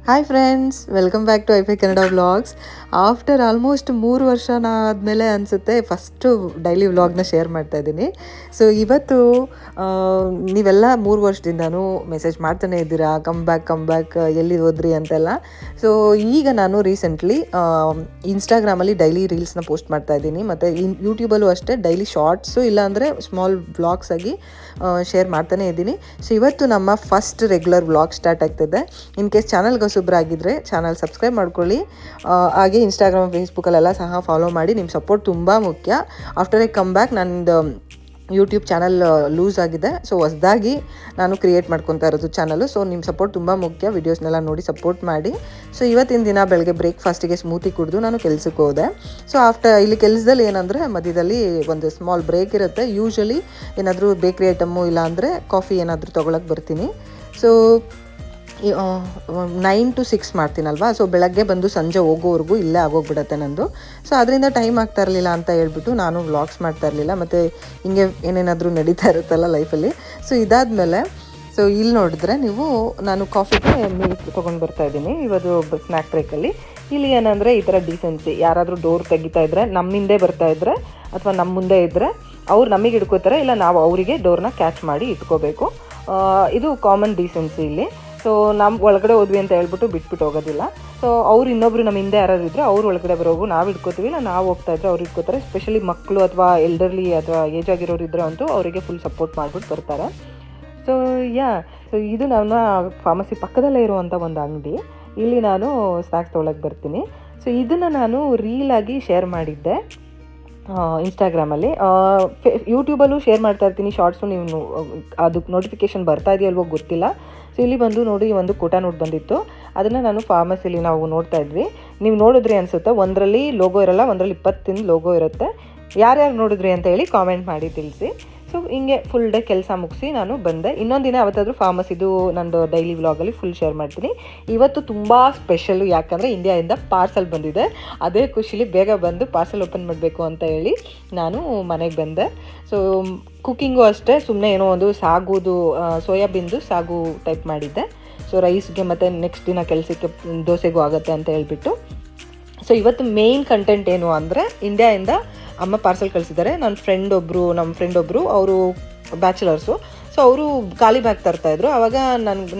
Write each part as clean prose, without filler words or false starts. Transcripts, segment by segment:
Hi friends, welcome back to ಐಫೈ Kannada vlogs. After almost 3 ವರ್ಷ ಆದಮೇಲೆ ಅನಿಸುತ್ತೆ ಫಸ್ಟು ಡೈಲಿ ವ್ಲಾಗ್ನ ಶೇರ್ ಮಾಡ್ತಾ ಇದ್ದೀನಿ. ಸೊ ಇವತ್ತು ನೀವೆಲ್ಲ 3 ವರ್ಷದಿಂದನೂ ಮೆಸೇಜ್ ಮಾಡ್ತಾನೆ ಇದ್ದೀರಾ, ಕಮ್ ಬ್ಯಾಕ್ ಎಲ್ಲಿ ಹೋದ್ರಿ ಅಂತೆಲ್ಲ. ಸೊ ಈಗ ನಾನು ರೀಸೆಂಟ್ಲಿ ಇನ್ಸ್ಟಾಗ್ರಾಮಲ್ಲಿ ಡೈಲಿ ರೀಲ್ಸ್ನ ಪೋಸ್ಟ್ ಮಾಡ್ತಾ ಇದ್ದೀನಿ, ಮತ್ತು ಯೂಟ್ಯೂಬಲ್ಲೂ ಅಷ್ಟೇ ಡೈಲಿ ಶಾರ್ಟ್ಸು ಇಲ್ಲಾಂದರೆ ಸ್ಮಾಲ್ ವ್ಲಾಗ್ಸ್ ಆಗಿ ಶೇರ್ ಮಾಡ್ತಾನೆ ಇದ್ದೀನಿ. ಸೊ ಇವತ್ತು ನಮ್ಮ ಫಸ್ಟ್ ರೆಗ್ಯುಲರ್ ವ್ಲಾಗ್ ಸ್ಟಾರ್ಟ್ ಆಗ್ತಿದೆ. ಇನ್ ಕೇಸ್ ಚಾನಲ್ಗೆ ಹೊಸಬ್ರಾಗಿದ್ದರೆ ಚಾನಲ್ ಸಬ್ಸ್ಕ್ರೈಬ್ ಮಾಡ್ಕೊಳ್ಳಿ, ಹಾಗೆ ಇನ್ಸ್ಟಾಗ್ರಾಮ್ ಫೇಸ್ಬುಕ್ಕಲ್ಲೆಲ್ಲ ಸಹ ಫಾಲೋ ಮಾಡಿ. ನಿಮ್ಮ ಸಪೋರ್ಟ್ ತುಂಬ ಮುಖ್ಯ. ಆಫ್ಟರ್ ಐ ಕಮ್ ಬ್ಯಾಕ್ ನನ್ನದು ಯೂಟ್ಯೂಬ್ ಚಾನಲ್ ಲೂಸ್ ಆಗಿದೆ, ಸೊ ಹೊಸದಾಗಿ ನಾನು ಕ್ರಿಯೇಟ್ ಮಾಡ್ಕೊತಾ ಇರೋದು ಚಾನಲು. ಸೊ ನಿಮ್ಮ ಸಪೋರ್ಟ್ ತುಂಬ ಮುಖ್ಯ, ವೀಡಿಯೋಸ್ನೆಲ್ಲ ನೋಡಿ ಸಪೋರ್ಟ್ ಮಾಡಿ. ಸೊ ಇವತ್ತಿನ ದಿನ ಬೆಳಗ್ಗೆ ಬ್ರೇಕ್ಫಾಸ್ಟಿಗೆ ಸ್ಮೂತಿ ಕುಡಿದು ನಾನು ಕೆಲ್ಸಕ್ಕೆ ಹೋದೆ. ಸೊ ಇಲ್ಲಿ ಕೆಲಸದಲ್ಲಿ ಏನಂದರೆ ಮಧ್ಯದಲ್ಲಿ ಒಂದು ಸ್ಮಾಲ್ ಬ್ರೇಕ್ ಇರುತ್ತೆ. ಯೂಶ್ವಲಿ ಏನಾದರೂ ಬೇಕ್ರಿ ಐಟಮ್ಮು ಇಲ್ಲಾಂದರೆ ಕಾಫಿ ಏನಾದರೂ ತೊಗೊಳಕ್ಕೆ ಬರ್ತೀನಿ. ಸೊ 9 to 6 ಮಾಡ್ತೀನಲ್ವಾ, ಸೊ ಬೆಳಗ್ಗೆ ಬಂದು ಸಂಜೆ ಹೋಗೋವರೆಗೂ ಇಲ್ಲೇ ಆಗೋಗ್ಬಿಡತ್ತೆ ನಂದು. ಸೊ ಅದರಿಂದ ಟೈಮ್ ಆಗ್ತಾ ಇರಲಿಲ್ಲ ಅಂತ ಹೇಳ್ಬಿಟ್ಟು ನಾನು ವ್ಲಾಗ್ಸ್ ಮಾಡ್ತಾ ಇರಲಿಲ್ಲ, ಮತ್ತು ಹಿಂಗೆ ಏನೇನಾದರೂ ನಡೀತಾ ಇರುತ್ತಲ್ಲ ಲೈಫಲ್ಲಿ. ಸೊ ಇದಾದಮೇಲೆ ಇಲ್ಲಿ ನೋಡಿದ್ರೆ ನೀವು, ನಾನು ಕಾಫಿಗೆ ಮಿಲ್ಕ್ ತೊಗೊಂಡು ಬರ್ತಾ ಇದ್ದೀನಿ ಇವತ್ತು ಸ್ನ್ಯಾಕ್ ಬ್ರೇಕಲ್ಲಿ. ಇಲ್ಲಿ ಏನಂದರೆ ಈ ಥರ ಡೀಸೆನ್ಸಿ, ಯಾರಾದರೂ ಡೋರ್ ತೆಗಿತಾ ಇದ್ದರೆ ನಮ್ಮಿಂದೇ ಬರ್ತಾ ಇದ್ದರೆ ಅಥವಾ ನಮ್ಮ ಮುಂದೆ ಇದ್ದರೆ ಅವ್ರು ನಮಗೆ ಇಟ್ಕೋತಾರೆ, ಇಲ್ಲ ನಾವು ಅವರಿಗೆ ಡೋರ್ನ ಕ್ಯಾಚ್ ಮಾಡಿ ಇಟ್ಕೋಬೇಕು. ಇದು ಕಾಮನ್ ಡೀಸೆನ್ಸಿ ಇಲ್ಲಿ. ಸೊ ನಮ್ಮ ಒಳಗಡೆ ಹೋದ್ವಿ ಅಂತ ಹೇಳ್ಬಿಟ್ಟು ಬಿಟ್ಬಿಟ್ಟು ಹೋಗೋದಿಲ್ಲ. ಸೊ ಅವ್ರು ಇನ್ನೊಬ್ರು ನಮ್ಮ ಹಿಂದೆ ಯಾರಾದ್ರು ಇದ್ದರೆ ಅವ್ರು ಒಳಗಡೆ ಬರೋಗು ನಾವು ಇಟ್ಕೋತೀವಿ, ಇಲ್ಲ ನಾವು ಹೋಗ್ತಾ ಇದ್ರೆ ಅವ್ರು ಇಟ್ಕೋತಾರೆ. ಸ್ಪೆಷಲಿ ಮಕ್ಕಳು ಅಥವಾ ಎಲ್ಡರ್ಲಿ ಅಥವಾ ಏಜ್ ಆಗಿರೋರು ಇದ್ದರೆ ಅಂತೂ ಅವರಿಗೆ ಫುಲ್ ಸಪೋರ್ಟ್ ಮಾಡಿಬಿಟ್ಟು ಬರ್ತಾರೆ. ಸೊ ಇದು ನನ್ನ ಫಾರ್ಮಸಿ ಪಕ್ಕದಲ್ಲೇ ಇರುವಂಥ ಒಂದು ಅಂಗಡಿ. ಇಲ್ಲಿ ನಾನು ಸ್ನ್ಯಾಕ್ಸ್ ತೊಗೊಳಕ್ಕೆ ಬರ್ತೀನಿ. ಸೊ ಇದನ್ನು ನಾನು ರೀಲಾಗಿ ಶೇರ್ ಮಾಡಿದ್ದೆ ಇನ್ಸ್ಟಾಗ್ರಾಮಲ್ಲಿ. ಯೂಟ್ಯೂಬಲ್ಲೂ ಶೇರ್ ಮಾಡ್ತಾ ಇರ್ತೀನಿ ಶಾರ್ಟ್ಸು, ನೀವು ಅದಕ್ಕೆ ನೋಟಿಫಿಕೇಷನ್ ಬರ್ತಾ ಇದೆಯಲ್ವೋ ಗೊತ್ತಿಲ್ಲ. ಸೊ ಇಲ್ಲಿ ಬಂದು ನೋಡಿ, ಒಂದು ಕೋಟಾ ನೋಟ್ ಬಂದಿತ್ತು, ಅದನ್ನು ನಾನು ಫಾರ್ಮಸಿಲಿ ನಾವು ನೋಡ್ತಾ ಇದ್ವಿ. ನೀವು ನೋಡಿದ್ರಿ ಅನಿಸುತ್ತೆ, ಒಂದರಲ್ಲಿ ಲೋಗೋ ಇರೋಲ್ಲ, ಒಂದರಲ್ಲಿ 20 ಲೋಗೋ ಇರುತ್ತೆ. ಯಾರ್ಯಾರು ನೋಡಿದ್ರಿ ಅಂತ ಹೇಳಿ ಕಾಮೆಂಟ್ ಮಾಡಿ ತಿಳಿಸಿ. ಸೊ ಹಿಂಗೆ ಫುಲ್ ಡೇ ಕೆಲಸ ಮುಗಿಸಿ ನಾನು ಬಂದೆ. ಇನ್ನೊಂದು ದಿನ ಯಾವತ್ತಾದರೂ ಫಾರ್ಮಸಿದು ನಂದು ಡೈಲಿ ವ್ಲಾಗಲ್ಲಿ ಫುಲ್ ಶೇರ್ ಮಾಡ್ತೀನಿ. ಇವತ್ತು ತುಂಬ ಸ್ಪೆಷಲು, ಯಾಕಂದರೆ ಇಂಡಿಯಾದಿಂದ ಪಾರ್ಸಲ್ ಬಂದಿದೆ. ಅದೇ ಖುಷಿಲಿ ಬೇಗ ಬಂದು ಪಾರ್ಸಲ್ ಓಪನ್ ಮಾಡಬೇಕು ಅಂತ ಹೇಳಿ ನಾನು ಮನೆಗೆ ಬಂದೆ. ಸೊ ಕುಕ್ಕಿಂಗು ಅಷ್ಟೇ, ಸುಮ್ಮನೆ ಏನೋ ಒಂದು ಸಾಗುದು, ಸೋಯಾಬೀನ್ದು ಸಾಗು ಟೈಪ್ ಮಾಡಿದ್ದೆ. ಸೊ ರೈಸ್ಗೆ ಮತ್ತು ನೆಕ್ಸ್ಟ್ ದಿನ ಕೆಲಸಕ್ಕೆ ದೋಸೆಗೂ ಆಗುತ್ತೆ ಅಂತ ಹೇಳ್ಬಿಟ್ಟು. ಸೊ ಇವತ್ತು ಮೇಯ್ನ್ ಕಂಟೆಂಟ್ ಏನು ಅಂದರೆ, ಇಂಡಿಯಾದಿಂದ ಅಮ್ಮ ಪಾರ್ಸಲ್ ಕಳಿಸಿದ್ದಾರೆ. ನಮ್ಮ ಫ್ರೆಂಡ್ ಒಬ್ಬರು ಅವರು ಬ್ಯಾಚುಲರ್ಸು. ಸೊ ಅವರು ಖಾಲಿ ಬ್ಯಾಗ್ ತರ್ತಾಯಿದ್ರು. ಆವಾಗ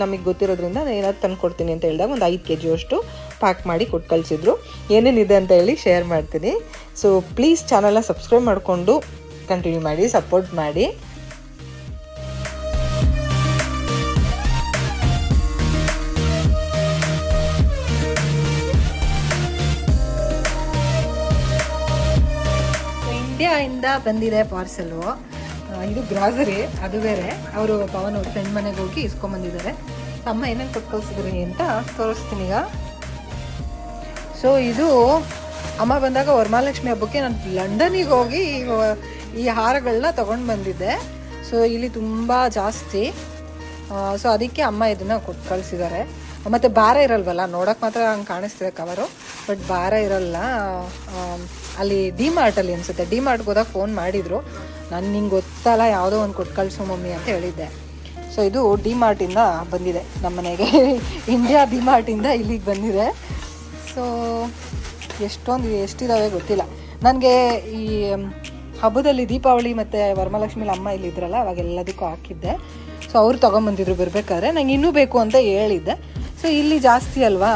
ನಮಗೆ ಗೊತ್ತಿರೋದ್ರಿಂದ ಏನಾದ್ರು ತಂದು ಕೊಡ್ತೀನಿ ಅಂತ ಹೇಳಿದಾಗ ಒಂದು 5 kg ಅಷ್ಟು ಪ್ಯಾಕ್ ಮಾಡಿ ಕೊಟ್ಟು ಕಳಿಸಿದ್ರು. ಏನೇನಿದೆ ಅಂತ ಹೇಳಿ ಶೇರ್ ಮಾಡ್ತೀನಿ. ಸೊ ಪ್ಲೀಸ್ ಚಾನಲ್ನ ಸಬ್ಸ್ಕ್ರೈಬ್ ಮಾಡಿಕೊಂಡು ಕಂಟಿನ್ಯೂ ಮಾಡಿ, ಸಪೋರ್ಟ್ ಮಾಡಿ. ಇಂಡಿಯಾಯಿಂದ ಬಂದಿದೆ ಪಾರ್ಸಲು. ಇದು ಗ್ರಾಸರಿ, ಅದು ಬೇರೆ. ಅವರು ಪವನ್ ಅವ್ರ ಫ್ರೆಂಡ್ ಮನೆಗೆ ಹೋಗಿ ಇಸ್ಕೊಂಬಂದಿದ್ದಾರೆ. ಅಮ್ಮ ಏನೇನು ಕೊಟ್ಟು ಕಳಿಸಿದ್ರಿ ಅಂತ ತೋರಿಸ್ತೀನಿ ಈಗ. ಸೊ ಇದು ಅಮ್ಮ ಬಂದಾಗ ವರಮಹಾಲಕ್ಷ್ಮಿ ಹಬ್ಬಕ್ಕೆ ನಾನು ಲಂಡನಿಗೆ ಹೋಗಿ ಈ ಹಾರಗಳನ್ನ ತೊಗೊಂಡು ಬಂದಿದ್ದೆ. ಸೊ ಇಲ್ಲಿ ತುಂಬ ಜಾಸ್ತಿ, ಸೊ ಅದಕ್ಕೆ ಅಮ್ಮ ಇದನ್ನು ಕೊಟ್ಟು ಕಳಿಸಿದ್ದಾರೆ. ಮತ್ತು ಭಾರ ಇರಲ್ವಲ್ಲ, ನೋಡೋಕೆ ಮಾತ್ರ ಹಂಗೆ ಕಾಣಿಸ್ತಿದೆ ಕವರು, ಬಟ್ ಭಾರ ಇರಲ್ಲ. ಅಲ್ಲಿ ಡಿಮಾರ್ಟಲ್ಲಿ ಅನಿಸುತ್ತೆ, ಡಿಮಾರ್ಟ್ಗೆ ಹೋದಾಗ ಫೋನ್ ಮಾಡಿದರು. ನಾನು ನಿಂಗೆ ಗೊತ್ತಲ್ಲ, ಯಾವುದೋ ಒಂದು ಕೊಟ್ಟು ಕಳಿಸು ಮಮ್ಮಿ ಅಂತ ಹೇಳಿದ್ದೆ. ಸೊ ಇದು ಡಿಮಾರ್ಟಿಂದ ಬಂದಿದೆ ನಮ್ಮ ಮನೆಗೆ. ಇಂಡಿಯಾ ಡಿಮಾರ್ಟಿಂದ ಇಲ್ಲಿಗೆ ಬಂದಿದೆ. ಸೊ ಎಷ್ಟಿದ್ದಾವೆ ಗೊತ್ತಿಲ್ಲ ನನಗೆ. ಈ ಹಬ್ಬದಲ್ಲಿ ದೀಪಾವಳಿ ಮತ್ತು ವರಮಹಾಲಕ್ಷ್ಮಿಲಿ ಅಮ್ಮ ಇಲ್ಲಿದ್ರಲ್ಲ, ಅವಾಗ ಎಲ್ಲದಕ್ಕೂ ಹಾಕಿದ್ದೆ. ಸೊ ಅವ್ರು ತೊಗೊಂಬಂದಿದ್ರು ಬರಬೇಕಾದ್ರೆ, ನಂಗೆ ಇನ್ನೂ ಬೇಕು ಅಂತ ಹೇಳಿದ್ದೆ. ಸೊ ಇಲ್ಲಿ ಜಾಸ್ತಿ ಅಲ್ವಾ,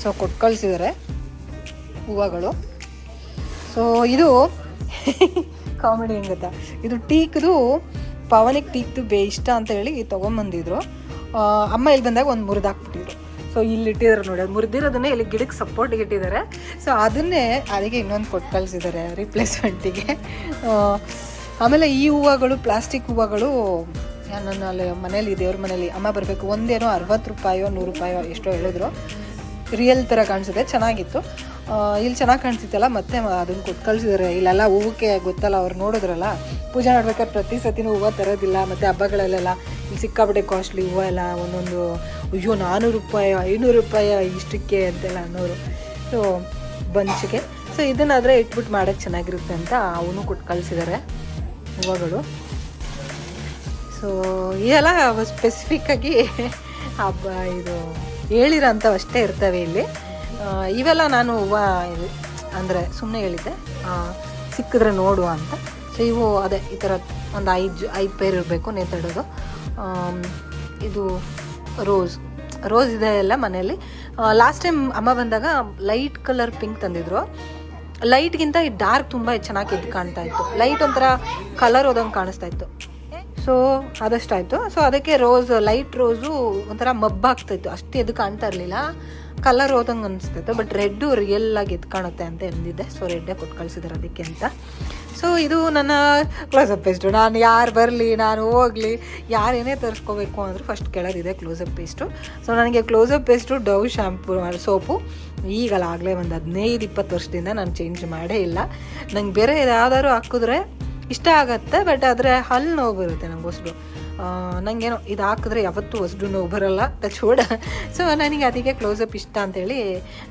ಸೊ ಕೊಟ್ಟು ಕಳಿಸಿದ್ದಾರೆ ಹೂವುಗಳು. ಸೊ ಇದು ಕಾಮಿಡಿ ಏನು ಗೊತ್ತಾ, ಇದು ಟೀಕ್ದು, ಪವನಿಗೆ ಟೀಕ್ದು ಇಷ್ಟ ಅಂತ ಹೇಳಿ ತೊಗೊಂಬಂದಿದ್ರು. ಅಮ್ಮ ಇಲ್ಲಿ ಬಂದಾಗ ಒಂದು ಮುರಿದಾಕ್ಬಿಟ್ಟಿದ್ರು. ಸೊ ಇಲ್ಲಿ ಇಟ್ಟಿದ್ದಾರೆ ನೋಡಿ, ಅದು ಮುರಿದಿರೋದನ್ನೇ ಇಲ್ಲಿ ಗಿಡಕ್ಕೆ ಸಪೋರ್ಟಿಗೆ ಇಟ್ಟಿದ್ದಾರೆ. ಸೊ ಅದಕ್ಕೆ ಇನ್ನೊಂದು ಕೊಟ್ಟು ಕಳಿಸಿದ್ದಾರೆ ರಿಪ್ಲೇಸ್ಮೆಂಟಿಗೆ. ಆಮೇಲೆ ಈ ಹೂವುಗಳು, ಪ್ಲಾಸ್ಟಿಕ್ ಹೂವುಗಳು ನನ್ನ ಅಲ್ಲಿ ಮನೇಲಿ, ದೇವ್ರ ಮನೇಲಿ ಅಮ್ಮ ಬರಬೇಕು, ಒಂದೇನೋ 60 ರೂಪಾಯೋ 100 ರೂಪಾಯೋ ಎಷ್ಟೋ ಹೇಳಿದ್ರು. ರಿಯಲ್ ಥರ ಕಾಣಿಸುತ್ತೆ, ಚೆನ್ನಾಗಿತ್ತು. ಇಲ್ಲಿ ಚೆನ್ನಾಗಿ ಕಾಣಿಸುತ್ತಲ್ಲ, ಮತ್ತೆ ಅದನ್ನು ಕೊಟ್ಟು ಕಳಿಸಿದ್ದಾರೆ. ಇಲ್ಲೆಲ್ಲ ಹೂವಕ್ಕೆ ಗೊತ್ತಲ್ಲ, ಅವ್ರು ನೋಡಿದ್ರಲ್ಲ, ಪೂಜೆ ಮಾಡ್ಬೇಕಾದ್ರೆ ಪ್ರತಿ ಸತಿನೂ ಹೂವು ತರೋದಿಲ್ಲ. ಮತ್ತು ಹಬ್ಬಗಳಲ್ಲೆಲ್ಲ ಇಲ್ಲಿ ಸಿಕ್ಕಾಪಟ್ಟೆ ಕಾಸ್ಟ್ಲಿ ಹೂವು ಎಲ್ಲ, ಒಂದೊಂದು ಅಯ್ಯೋ 400 ರೂಪಾಯಿ 500 ರೂಪಾಯಿ ಇಷ್ಟಕ್ಕೆ ಅಂತೆಲ್ಲ ಅನ್ನೋರು. ಸೊ ಬಂಚಿಗೆ. ಸೊ ಇದನ್ನಾದರೆ ಇಟ್ಬಿಟ್ಟು ಮಾಡೋಕ್ಕೆ ಚೆನ್ನಾಗಿರುತ್ತೆ ಅಂತ ಅವನು ಕೊಟ್ಟು ಕಳಿಸಿದ್ದಾರೆ ಹೂವುಗಳು. ಸೊ ಇದೆಲ್ಲ ಸ್ಪೆಸಿಫಿಕ್ಕಾಗಿ ಹಬ್ಬ ಇದು ಹೇಳಿರೋ ಅಂಥವು ಅಷ್ಟೇ ಇರ್ತವೆ ಇಲ್ಲಿ. ಇವೆಲ್ಲ ನಾನು ಇದು ಅಂದರೆ ಸುಮ್ಮನೆ ಹೇಳಿದ್ದೆ, ಸಿಕ್ಕಿದ್ರೆ ನೋಡುವ ಅಂತ. ಸೊ ಇವು ಅದೇ ಈ ಥರ ಒಂದು 5 ಪೇರ್ ಇರಬೇಕು ನೇತಾಡೋದು. ಇದು ರೋಸ್ ಇದೆ ಎಲ್ಲ ಮನೆಯಲ್ಲಿ. ಲಾಸ್ಟ್ ಟೈಮ್ ಅಮ್ಮ ಬಂದಾಗ ಲೈಟ್ ಕಲರ್ ಪಿಂಕ್ ತಂದಿದ್ರು. ಲೈಟ್ಗಿಂತ ಈ ಡಾರ್ಕ್ ತುಂಬ ಚೆನ್ನಾಗಿ ಎದ್ದು ಕಾಣ್ತಾ ಇತ್ತು. ಲೈಟ್ ಒಂಥರ ಕಲರ್ ಹೋದಂಗೆ ಕಾಣಿಸ್ತಾ ಇತ್ತು. ಸೊ ಅದಷ್ಟಾಯಿತು. ಸೊ ಅದಕ್ಕೆ ಲೈಟ್ ರೋಸು ಒಂಥರ ಮಬ್ಬಾಗ್ತಾಯಿತ್ತು, ಅಷ್ಟು ಎದ್ದು ಕಾಣ್ತಾ ಇರಲಿಲ್ಲ, ಕಲರ್ ಹೋದಂಗೆ ಅನಿಸ್ತಾಯಿತ್ತು. ಬಟ್ ರೆಡ್ಡು ರಿಯಲ್ ಆಗಿ ಎದ್ದು ಕಾಣುತ್ತೆ ಅಂತ ಎಂದಿದ್ದೆ. ಸೊ ರೆಡ್ಡೇ ಕೊಟ್ಟು ಕಳಿಸಿದ್ದಾರೆ ಅದಕ್ಕೆ ಅಂತ. ಸೊ ಇದು ನನ್ನ ಕ್ಲೋಸಪ್ ಪೇಸ್ಟು. ನಾನು ಯಾರು ಬರಲಿ, ನಾನು ಹೋಗಲಿ, ಯಾರೇನೇ ತರಿಸ್ಕೋಬೇಕು ಅಂದರೂ ಫಸ್ಟ್ ಕೇಳೋದಿದೆ ಕ್ಲೋಸಪ್ ಪೇಸ್ಟು. ಸೊ ನನಗೆ ಕ್ಲೋಸಪ್ ಪೇಸ್ಟು, ಡವ್ ಶ್ಯಾಂಪು, ಸೋಪು ಈಗಲಾಗಲೇ ಒಂದು 15-20 ವರ್ಷದಿಂದ ನಾನು ಚೇಂಜ್ ಮಾಡೇ ಇಲ್ಲ. ನಂಗೆ ಬೇರೆ ಯಾವ್ದಾದ್ರು ಹಾಕಿದ್ರೆ ಇಷ್ಟ ಆಗುತ್ತೆ, ಬಟ್ ಆದರೆ ಹಲ್ಲು ನೋವು ಬರುತ್ತೆ ನಂಗೆ ಹೊಸಡು. ನನಗೇನೋ ಇದು ಹಾಕಿದ್ರೆ ಯಾವತ್ತೂ ಹೊಸಡು ನೋವು ಬರೋಲ್ಲ, ಟಚ್ವುಡ್. ಸೊ ನನಗೆ ಅದಕ್ಕೆ ಕ್ಲೋಸಪ್ ಇಷ್ಟ ಅಂತೇಳಿ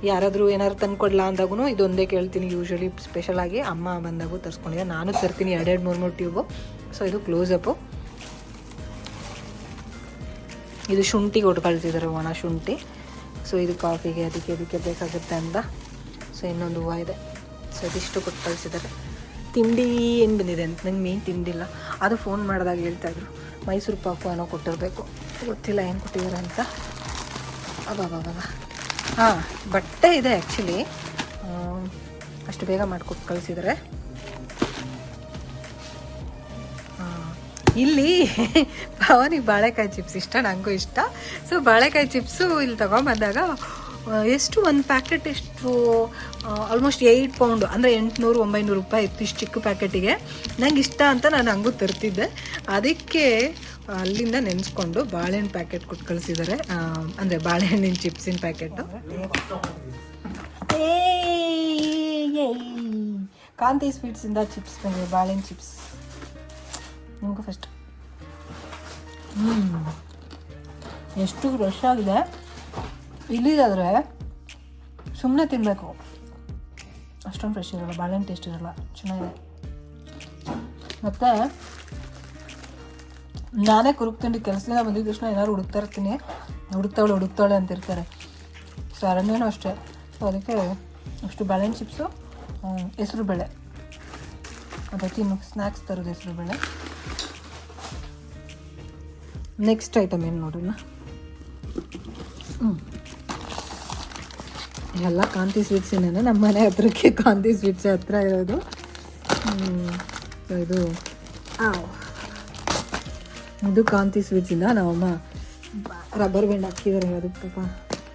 ಯಾರಾದರೂ ಏನಾದ್ರು ತಂದುಕೊಡ್ಲಾ ಅಂದಾಗೂ ಇದೊಂದೇ ಕೇಳ್ತೀನಿ. ಯೂಶ್ವಲಿ ಸ್ಪೆಷಲಾಗಿ ಅಮ್ಮ ಬಂದಾಗೂ ತರಿಸ್ಕೊಂಡಿದ್ದೆ. ನಾನು ತರ್ತೀನಿ 2-3 ಟ್ಯೂಬು. ಸೊ ಇದು ಕ್ಲೋಸಪ್ಪು. ಇದು ಶುಂಠಿ ಕೊಟ್ಟು ಕಳ್ಸಿದ್ದಾರೆ, ಒಣ ಶುಂಠಿ. ಸೊ ಇದು ಕಾಫಿಗೆ ಅದಕ್ಕೆ ಬೇಕಾಗುತ್ತೆ ಅಂತ. ಸೊ ಇನ್ನೊಂದು ಹೂವು ಇದೆ. ಸೊ ಇದಿಷ್ಟು ಕೊಟ್ಟು ಕಳಿಸಿದ್ದಾರೆ. ತಿಂಡಿ ಏನು ಬಂದಿದೆ ಅಂತ ನಂಗೆ ಮೇನ್ ತಿಂಡಿಲ್ಲ. ಅದು ಫೋನ್ ಮಾಡಿದಾಗ ಹೇಳ್ತಾಯಿದ್ರು ಮೈಸೂರು ಪಾಕು ಏನೋ ಕೊಟ್ಟಿರಬೇಕು, ಗೊತ್ತಿಲ್ಲ ಏನು ಕೊಟ್ಟಿದ್ದಾರೆ ಅಂತ. ಅಬ್ಬಾಬಾಬಾ. ಹಾಂ, ಬಟ್ಟೆ ಇದೆ ಆ್ಯಕ್ಚುಲಿ, ಅಷ್ಟು ಬೇಗ ಮಾಡಿಕೊಟ್ಟು ಕಳಿಸಿದ್ದಾರೆ. ಇಲ್ಲಿ ಪವನಿಗೆ ಬಾಳೆಕಾಯಿ ಚಿಪ್ಸ್ ಇಷ್ಟ, ನನಗೂ ಇಷ್ಟ. ಸೊ ಬಾಳೆಕಾಯಿ ಚಿಪ್ಸು ಇಲ್ಲಿ ತೊಗೊಂಬಂದಾಗ ಎಷ್ಟು ಒಂದು ಪ್ಯಾಕೆಟ್ ಎಷ್ಟು ಆಲ್ಮೋಸ್ಟ್ 8 ಪೌಂಡು, ಅಂದರೆ 800-900 ರೂಪಾಯಿ ಇತ್ತು ಇಷ್ಟು ಚಿಕ್ಕ ಪ್ಯಾಕೆಟಿಗೆ. ನಂಗೆ ಇಷ್ಟ ಅಂತ ನಾನು ಹಂಗೂ ತರ್ತಿದ್ದೆ. ಅದಕ್ಕೆ ಅಲ್ಲಿಂದ ನೆನೆಸ್ಕೊಂಡು ಬಾಳೆಹಣ್ಣು ಪ್ಯಾಕೆಟ್ ಕೊಟ್ಟು ಕಳಿಸಿದ್ದಾರೆ, ಅಂದರೆ ಬಾಳೆಹಣ್ಣಿನ ಚಿಪ್ಸಿನ ಪ್ಯಾಕೆಟು. ಕಾಂತಿ ಸ್ವೀಟ್ಸಿಂದ ಚಿಪ್ಸ್ ಬಂದಿದೆ, ಬಾಳೆಹಣ್ಣು ಚಿಪ್ಸ್. ನಿಮಗೂ ಫಸ್ಟ್ ಎಷ್ಟು ಫ್ರೆಶ್ ಆಗಿದೆ. ಇಲ್ಲಿದಾದರೆ ಸುಮ್ಮನೆ ತಿನ್ನಬೇಕು, ಅಷ್ಟೊಂದು ಫ್ರೆಶ್ ಇರೋಲ್ಲ, ಬಾಳೆಹಣ್ಣು ಟೇಸ್ಟ್ ಇರೋಲ್ಲ, ಚೆನ್ನಾಗಿದೆ. ಮತ್ತು ನಾನೇ ಕುರುಕ್ತಿಂಡಿ ಕೆಲಸದಿಂದ ಬಂದಿದ್ದ ತಕ್ಷಣ ಏನಾದ್ರು ಹುಡುಕ್ತಾ ಇರ್ತೀನಿ, ಹುಡುಕ್ತಾಳೆ ಅಂತಿರ್ತಾರೆ. ಸೊ ಅರಣ್ಯನೂ ಅಷ್ಟೇ. ಸೊ ಅದಕ್ಕೆ ಅಷ್ಟು ಬಾಳೆಹಣ್ಣು ಚಿಪ್ಸು, ಹೆಸರು ಬೇಳೆ, ಅದೇ ತಿನ್ನು ಸ್ನ್ಯಾಕ್ಸ್ ತರೋದು ಹೆಸರು ಬೇಳೆ. ನೆಕ್ಸ್ಟ್ ಐಟಮ್ ಏನು ನೋಡೋಣ. ಎಲ್ಲ ಕಾಂತಿ ಸ್ವೀಟ್ಸಿನೇ, ನಮ್ಮ ಮನೆ ಹತ್ರಕ್ಕೆ ಕಾಂತಿ ಸ್ವೀಟ್ಸ್ ಹತ್ರ ಇರೋದು. ಇದು ಕಾಂತಿ ಸ್ವೀಟ್ಸಿಂದ ನಮ್ಮಮ್ಮ ರಬ್ಬರ್ ಬ್ಯಾಂಡ್ ಹಾಕಿದ್ದಾರೆ, ಅದಕ್ಕೆ ಪಾಪ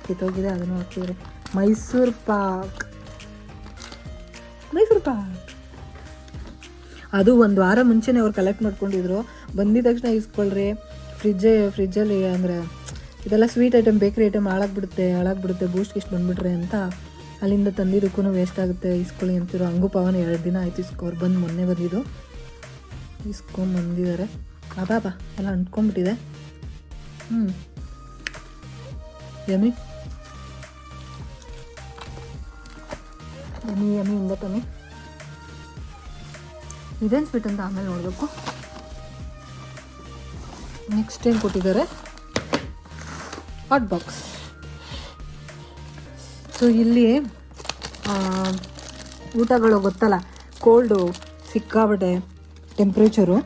ಕಿತ್ತೋಗಿದೆ, ಅದನ್ನು ಹಾಕಿದ್ದಾರೆ. ಮೈಸೂರು ಪಾಕ್ ಅದು ಒಂದು ವಾರ ಮುಂಚೆನೇ ಅವ್ರು ಕಲೆಕ್ಟ್ ಮಾಡ್ಕೊಂಡಿದ್ರು. ಬಂದಿದ ತಕ್ಷಣ ಇಸ್ಕೊಳ್ರಿ, ಫ್ರಿಜ್ಜಲ್ಲಿ ಅಂದರೆ ಇದೆಲ್ಲ ಸ್ವೀಟ್ ಐಟಮ್, ಬೇಕ್ರಿ ಐಟಮ್ ಹಾಳಾಗ್ಬಿಡುತ್ತೆ, ಬೂಸ್ಟ್ಗೆ ಇಷ್ಟು ಬಂದುಬಿಟ್ರೆ ಅಂತ ಅಲ್ಲಿಂದ ತಂದಿದ್ದಕ್ಕೂ ವೇಸ್ಟ್ ಆಗುತ್ತೆ, ಇಸ್ಕೊಳ್ಳಿ ಅಂತಿರೋ. ಹಂಗೂ ಪವನ್ 2 ದಿನ ಆಯಿತು ಇಸ್ಕೋರು ಬಂದು, ಮೊನ್ನೆ ಬಂದಿದ್ದು ಇಸ್ಕೊಂಬಂದಿದ್ದಾರೆ. ಅಬಾಬಾ ಎಲ್ಲ ಅಂಟ್ಕೊಂಡ್ಬಿಟ್ಟಿದೆ. ಯಮಿ ಇಂದ ತಮ್ಮಿ. ಇದೇನು ಸ್ವೀಟ್ ಅಂತ ಆಮೇಲೆ ನೋಡಬೇಕು. ನೆಕ್ಸ್ಟ್ ಏನು ಕೊಟ್ಟಿದ್ದಾರೆ, ಹಾಟ್ ಬಾಕ್ಸ್. ಸೊ ಇಲ್ಲಿ ಊಟಗಳು ಗೊತ್ತಲ್ಲ, ಕೋಲ್ಡು ಸಿಕ್ಕಾಬಿಟ್ಟೆ ಟೆಂಪ್ರೇಚರು.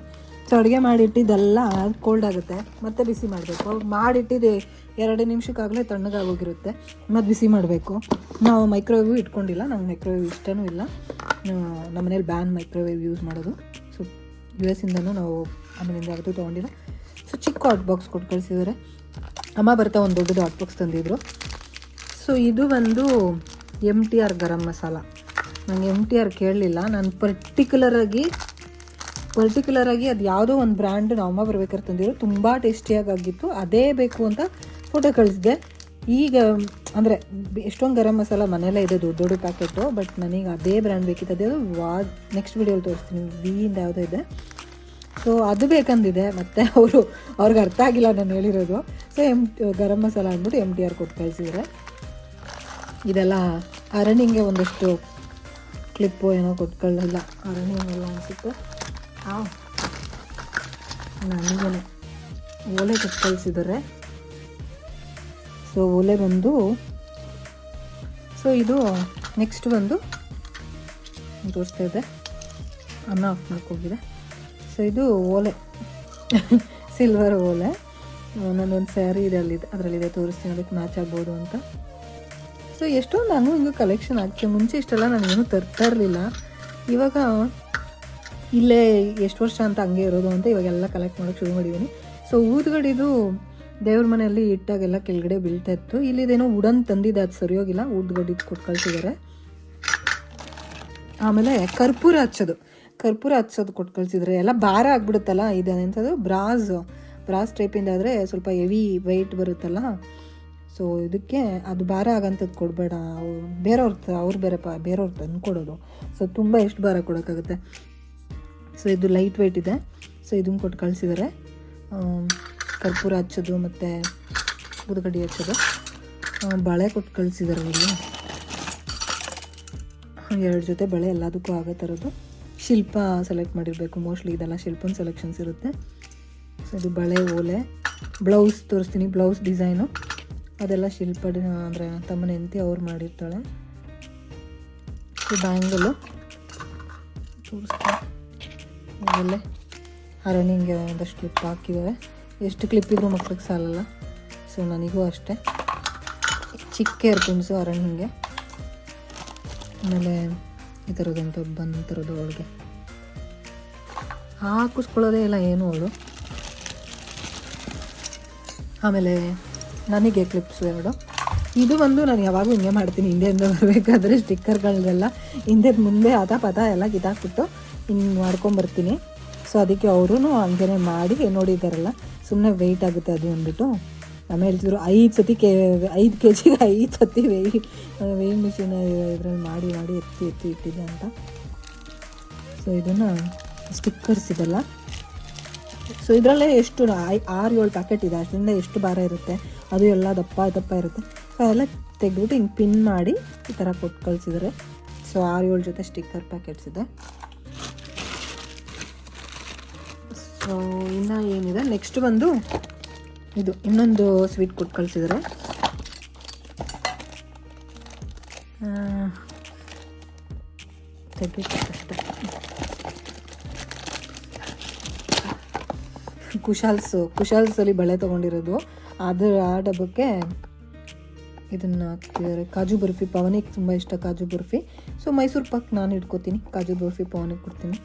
ಸೊ ಅಡುಗೆ ಮಾಡಿಟ್ಟಿದ್ದೆಲ್ಲ ಕೋಲ್ಡ್ ಆಗುತ್ತೆ, ಮತ್ತೆ ಬಿಸಿ ಮಾಡಬೇಕು. ಮಾಡಿಟ್ಟಿದ್ದು 2 ನಿಮಿಷಕ್ಕಾಗಲೇ ತಣ್ಣಗಾಗೋಗಿರುತ್ತೆ, ಮತ್ತು ಬಿಸಿ ಮಾಡಬೇಕು. ನಾವು ಮೈಕ್ರೋವೇವ್ ಇಟ್ಕೊಂಡಿಲ್ಲ, ನಮ್ಗೆ ಮೈಕ್ರೋವೇವ್ ಇಷ್ಟನೂ ಇಲ್ಲ. ನಮ್ಮ ಮನೇಲಿ ಮೈಕ್ರೋವೇವ್ ಯೂಸ್ ಮಾಡೋದು. ಸೊ US ಇಂದನೂ ನಾವು ಆಮೇಲಿಂದ ಯಾವುದು ತೊಗೊಂಡಿಲ್ಲ. ಸೊ ಚಿಕ್ಕ ಹಾಟ್ ಬಾಕ್ಸ್ ಕೊಟ್ಟು ಕಳಿಸಿದ್ದಾರೆ. ಅಮ್ಮ ಬರ್ತಾ ಒಂದು ದೊಡ್ಡದು ಹಾಟ್ ಬಾಕ್ಸ್ ತಂದಿದ್ರು. ಸೊ ಇದು ಒಂದು MTR ಗರಂ ಮಸಾಲ. ನನಗೆ MTR ಕೇಳಲಿಲ್ಲ, ನಾನು ಪರ್ಟಿಕ್ಯುಲರಾಗಿ ಅದು ಯಾವುದೋ ಒಂದು ಬ್ರ್ಯಾಂಡ್ ಅಮ್ಮ ಬರ್ಬೇಕಾದ್ರೆ ತಂದಿದ್ರು, ತುಂಬ ಟೇಸ್ಟಿಯಾಗಿತ್ತು, ಅದೇ ಬೇಕು ಅಂತ ಫೋಟೋ ಕಳಿಸಿದೆ. ಈಗ ಅಂದರೆ ಎಷ್ಟೊಂದು ಗರಂ ಮಸಾಲ ಮನೆಯಲ್ಲೇ ಇದೆ, ದೊಡ್ಡ ಪ್ಯಾಕೆಟು, ಬಟ್ ನನಗೆ ಅದೇ ಬ್ರ್ಯಾಂಡ್ ಬೇಕಿತ್ತು. ಅದೇ ನೆಕ್ಸ್ಟ್ ವಿಡಿಯೋಲಿ ತೋರಿಸ್ತೀನಿ, ವಿಯಿಂದ ಯಾವುದೋ ಇದೆ. ಸೊ ಅದು ಬೇಕಂದಿದೆ, ಮತ್ತು ಅವ್ರಿಗೆ ಅರ್ಥ ಆಗಿಲ್ಲ ನಾನು ಹೇಳಿರೋದು. ಸೊ ಗರಂ ಮಸಾಲ ಅಂದ್ಬಿಟ್ಟು MTR ಕೊಟ್ಟು ಕಳಿಸಿದರೆ. ಇದೆಲ್ಲ ಅರಣ್ಯಂಗೆ ಒಂದಷ್ಟು ಕ್ಲಿಪ್ಪು ಏನೋ ಕೊಟ್ಕೊಳ್ಳಲ್ಲ, ಅರಣ್ಯನೆಲ್ಲ ಅನಿಸುತ್ತೆ. ನನಗೇನೆ ಓಲೆ ಕೊಟ್ಟು ಕಳಿಸಿದ್ದಾರೆ. ಸೊ ಸೊ ಓಲೆ ಬಂದು, ಸೊ ಇದು ನೆಕ್ಸ್ಟ್ ಬಂದು ತೋರಿಸ್ತಾ ಇದೆ, ಅನ್ನ ಆಫ್ ಮಾಡ್ಕೋಗಿದೆ. ಸೊ ಇದು ಓಲೆ ಸಿಲ್ವರ್ ಓಲೆ. ನನ್ನೊಂದು ಸ್ಯಾರಿ ಇದೆ ಅದರಲ್ಲಿದೆ, ತೋರಿಸ್ತೀನಿ, ಅದಕ್ಕೆ ಮ್ಯಾಚ್ ಆಗ್ಬೋದು ಅಂತ. ಸೊ ಎಷ್ಟೊಂದು ನಾನು ಹಿಂಗೆ ಕಲೆಕ್ಷನ್ ಆಗ್ತೀನಿ. ಮುಂಚೆ ಇಷ್ಟೆಲ್ಲ ನಾನು ಏನೂ ತರ್ತಾ ಇರಲಿಲ್ಲ. ಇವಾಗ ಇಲ್ಲೇ ಎಷ್ಟು ವರ್ಷ ಅಂತ ಹಂಗೆ ಇರೋದು ಅಂತ ಇವಾಗೆಲ್ಲ ಕಲೆಕ್ಟ್ ಮಾಡೋಕ್ಕೆ ಶುರು ಮಾಡಿದ್ದೀನಿ. ಸೊ ಊದ್ಗಡಿದು ದೇವ್ರ ಮನೆಯಲ್ಲಿ ಇಟ್ಟಾಗೆಲ್ಲ ಕೆಳಗಡೆ ಬೀಳ್ತಾ ಇತ್ತು. ಇಲ್ಲಿದೇನೋ ವುಡನ್ ತಂದಿದೆ, ಅದು ಸರಿ ಹೋಗಿಲ್ಲ, ಊದ್ಗಡಿದು ಕೊಟ್ಟು ಕಳಿಸಿದ್ದಾರೆ. ಆಮೇಲೆ ಕರ್ಪೂರ ಹಚ್ಚೋದು ಕೊಟ್ಟು ಕಳಿಸಿದ್ರೆ ಎಲ್ಲ ಭಾರ ಆಗ್ಬಿಡುತ್ತಲ್ಲ. ಇದೆ ಎಂಥದ್ದು ಬ್ರಾಸ್ ಟೈಪಿಂದ ಆದರೆ ಸ್ವಲ್ಪ ಹೆವಿ ವೆಯ್ಟ್ ಬರುತ್ತಲ್ಲ. ಸೊ ಇದಕ್ಕೆ ಅದು ಭಾರ ಆಗಂಥದ್ದು ಕೊಡಬೇಡ, ಅವ್ರು ಬೇರೆಯವ್ರು ತಂದು ಕೊಡೋದು. ಸೊ ತುಂಬ ಎಷ್ಟು ಭಾರ ಕೊಡೋಕ್ಕಾಗುತ್ತೆ. ಸೊ ಇದು ಲೈಟ್ ವೆಯ್ಟ್ ಇದೆ. ಸೊ ಇದನ್ನು ಕೊಟ್ಟು ಕಳಿಸಿದ್ದಾರೆ. ಕರ್ಪೂರ ಹಚ್ಚೋದು ಮತ್ತು ಊದುಗಡ್ಡಿ ಹಚ್ಚೋದು. ಬಳೆ ಕೊಟ್ಟು ಕಳಿಸಿದ್ದಾರೆ ಇಲ್ಲಿ, 2 ಜೊತೆ ಬಳೆ ಎಲ್ಲದಕ್ಕೂ ಆಗೋ ಥರದ್ದು. ಶಿಲ್ಪ ಸೆಲೆಕ್ಟ್ ಮಾಡಿರಬೇಕು ಮೋಸ್ಟ್ಲಿ, ಇದೆಲ್ಲ ಶಿಲ್ಪನ ಸೆಲೆಕ್ಷನ್ಸ್ ಇರುತ್ತೆ. ಸೊ ಇದು ಬಳೆ, ಓಲೆ, ಬ್ಲೌಸ್ ತೋರಿಸ್ತೀನಿ, ಬ್ಲೌಸ್ ಡಿಸೈನು ಅದೆಲ್ಲ ಶಿಲ್ಪ ಅಂದರೆ ತಮ್ಮನ ಹೆಂಡತಿ ಅವ್ರು ಮಾಡಿರ್ತಾಳೆ. ಬ್ಯಾಂಗಲು ತೋರಿಸ್ತೀನಿ, ಆಮೇಲೆ ಹರಣಿಂಗೆ ಒಂದಷ್ಟು ಕ್ಲಿಪ್ ಹಾಕಿದ್ದಾರೆ. ಎಷ್ಟು ಕ್ಲಿಪ್ ಇದ್ರೂ ಮಕ್ಳಿಗೆ ಸಾಲಲ್ಲ. ಸೊ ನನಗೂ ಅಷ್ಟೇ, ಚಿಕ್ಕ ಏರ್ಪಿನ್ಸು ಹರಣಿಂಗೆ. ಆಮೇಲೆ ಈ ಥರದಂಥ ಬಂದ ಥರದ್ದು ಅವಳಿಗೆ ಹಾಕಿಸ್ಕೊಳ್ಳೋದೇ ಇಲ್ಲ ಏನು ಅವಳು. ಆಮೇಲೆ ನನಗೆ ಕ್ಲಿಪ್ಸು 2. ಇದು ಒಂದು ನಾನು ಯಾವಾಗೂ ಹಿಂಗೆ ಮಾಡ್ತೀನಿ, ಹಿಂದೆಯಿಂದ ಬರಬೇಕಾದ್ರೆ ಸ್ಟಿಕ್ಕರ್ಗಳನ್ನೆಲ್ಲ ಹಿಂದೆ ಮುಂದೆ ಪದ ಎಲ್ಲ ಕಿತ್ತಾಕ್ಬಿಟ್ಟು ಹಿಂಗೆ ಮಾಡ್ಕೊಂಬರ್ತೀನಿ. ಸೊ ಅದಕ್ಕೆ ಅವರು ಹಂಗೆ ಮಾಡಿ ನೋಡಿದ್ದಾರಲ್ಲ, ಸುಮ್ಮನೆ ವೆಯ್ಟ್ ಆಗುತ್ತೆ ಅದು ಅಂದ್ಬಿಟ್ಟು ಆಮೇಲೆ ಹೇಳ್ತಿದ್ರು 5 kg 5 ಸತಿ ವೇಯಿಂಗ್ ಮಿಷಿನ್ ಇದ್ರಲ್ಲಿ ಮಾಡಿ ಎತ್ತಿ ಇಟ್ಟಿದ್ದೆ ಅಂತ. ಸೊ ಇದನ್ನು ಸ್ಟಿಕ್ಕರ್ಸ್ ಇದೆಲ್ಲ. ಸೊ ಇದರಲ್ಲೇ ಎಷ್ಟು 6-7 ಪ್ಯಾಕೆಟ್ ಇದೆ, ಅದರಿಂದ ಎಷ್ಟು ಭಾರ ಇರುತ್ತೆ, ಅದು ಎಲ್ಲ ದಪ್ಪ ಇರುತ್ತೆ. ಸೊ ಅದೆಲ್ಲ ತೆಗೆದ್ಬಿಟ್ಟು ಹಿಂಗೆ ಪಿನ್ ಮಾಡಿ ಈ ಥರ ಕೊಟ್ಟು ಕಳಿಸಿದ್ದಾರೆ. ಸೊ 6-7 ಜೊತೆ ಸ್ಟಿಕ್ಕರ್ ಪ್ಯಾಕೆಟ್ಸ್ ಇದೆ. ಸೊ ಇನ್ನು ಏನಿದೆ ನೆಕ್ಸ್ಟ್ ಬಂದು ಇದು ಇನ್ನೊಂದು ಸ್ವೀಟ್ ಕೊಟ್ಟು ಕಳಿಸಿದ್ದಾರೆ. ತೆಗಿಬೇಕಷ್ಟೆ. ಕುಶಾಲ್ಸಲ್ಲಿ ಬಳೆ ತೊಗೊಂಡಿರೋದು, ಆ ಡಬ್ಬಕ್ಕೆ ಇದನ್ನು ಹಾಕ್ತಿದ್ದಾರೆ. ಕಾಜು ಬರ್ಫಿ, ಪವನಿಗೆ ತುಂಬ ಇಷ್ಟ ಕಾಜು ಬರ್ಫಿ. ಸೊ ಮೈಸೂರು ಪಾಕ್ ನಾನು ಇಟ್ಕೋತೀನಿ, ಕಾಜು ಬರ್ಫಿ ಪವನಿಗೆ ಕೊಡ್ತೀನಿ.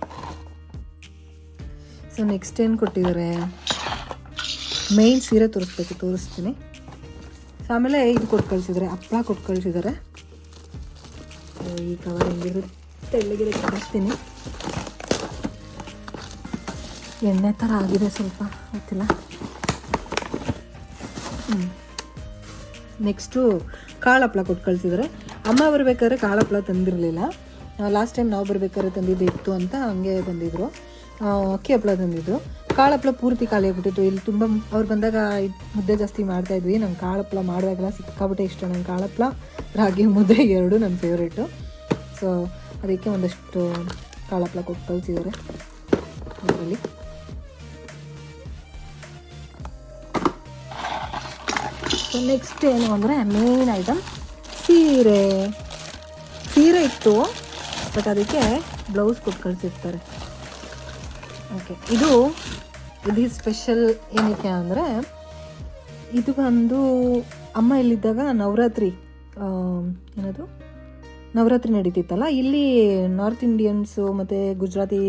ಸೊ ನೆಕ್ಸ್ಟ್ ಏನು ಕೊಟ್ಟಿದ್ದಾರೆ, ಮೇಯ್ನ್ ಸೀರೆ ತೋರಿಸ್ತೀನಿ. ಸೊ ಆಮೇಲೆ ಇದು ಕೊಟ್ಟು ಕಳಿಸಿದ್ದಾರೆ, ಹಪ್ಪಳ ಕೊಟ್ಟು ಕಳಿಸಿದ್ದಾರೆ. ಈ ಕವರ್ ಹೆಂಗಿದ್ರು ತೆಳ್ಳಗೆ ಕಳಿಸ್ತೀನಿ. ಎಣ್ಣೆ ಥರ ಆಗಿದೆ ಸ್ವಲ್ಪ, ಗೊತ್ತಿಲ್ಲ. ನೆಕ್ಸ್ಟು ಕಾಳು ಹಪ್ಪಳ ಕೊಟ್ಟು ಕಳಿಸಿದ್ದಾರೆ. ಅಮ್ಮ ಬರಬೇಕಾದ್ರೆ ಕಾಳು ಹಪ್ಪಳ ತಂದಿರಲಿಲ್ಲ. ಲಾಸ್ಟ್ ಟೈಮ್ ನಾವು ಬರಬೇಕಾದ್ರೆ ತಂದಿದ್ದು ಇತ್ತು ಅಂತ ಹಂಗೆ ತಂದಿದ್ರು. ಅಕ್ಕಿ ಹಪ್ಪಳ ತಂದಿದ್ರು. ಕಾಳು ಹಪ್ಪಳ ಪೂರ್ತಿ ಖಾಲಿ ಆಗಿಬಿಟ್ಟಿತ್ತು. ಇಲ್ಲಿ ತುಂಬ ಅವ್ರು ಬಂದಾಗ ಮುದ್ದೆ ಜಾಸ್ತಿ ಮಾಡ್ತಾಯಿದ್ವಿ. ನಂಗೆ ಕಾಳು ಹಪ್ಪಳ ಮಾಡುವಾಗೆಲ್ಲ ಸಿಕ್ಕಾಬಿಟ್ಟೆ ಇಷ್ಟ. ನಂಗೆ ಕಾಳು ಹಪ್ಪಳ ರಾಗಿ ಮುದ್ದೆ 2 ನನ್ನ ಫೇವ್ರೇಟು. ಸೊ ಅದಕ್ಕೆ ಒಂದಷ್ಟು ಕಾಳು ಹಪ್ಪಳ ಕೊಟ್ಟು ಕಳಿಸಿದ್ದಾರೆ ಇದರಲ್ಲಿ. ಸೊ ನೆಕ್ಸ್ಟ್ ಏನು ಅಂದರೆ ಮೇನ್ ಐಟಮ್ ಸೀರೆ ಇತ್ತು, ಬಟ್ ಅದಕ್ಕೆ ಬ್ಲೌಸ್ ಕೊಟ್ಟು ಕಳಿಸಿರ್ತಾರೆ. ಓಕೆ, ಇದು ಸ್ಪೆಷಲ್ ಏನಕ್ಕೆ ಅಂದರೆ ಇದು ಬಂದು ಅಮ್ಮ ಇಲ್ಲಿದ್ದಾಗ ನವರಾತ್ರಿ ನಡೀತಿತ್ತಲ್ಲ, ಇಲ್ಲಿ ನಾರ್ತ್ ಇಂಡಿಯನ್ಸು ಮತ್ತು ಗುಜರಾತಿ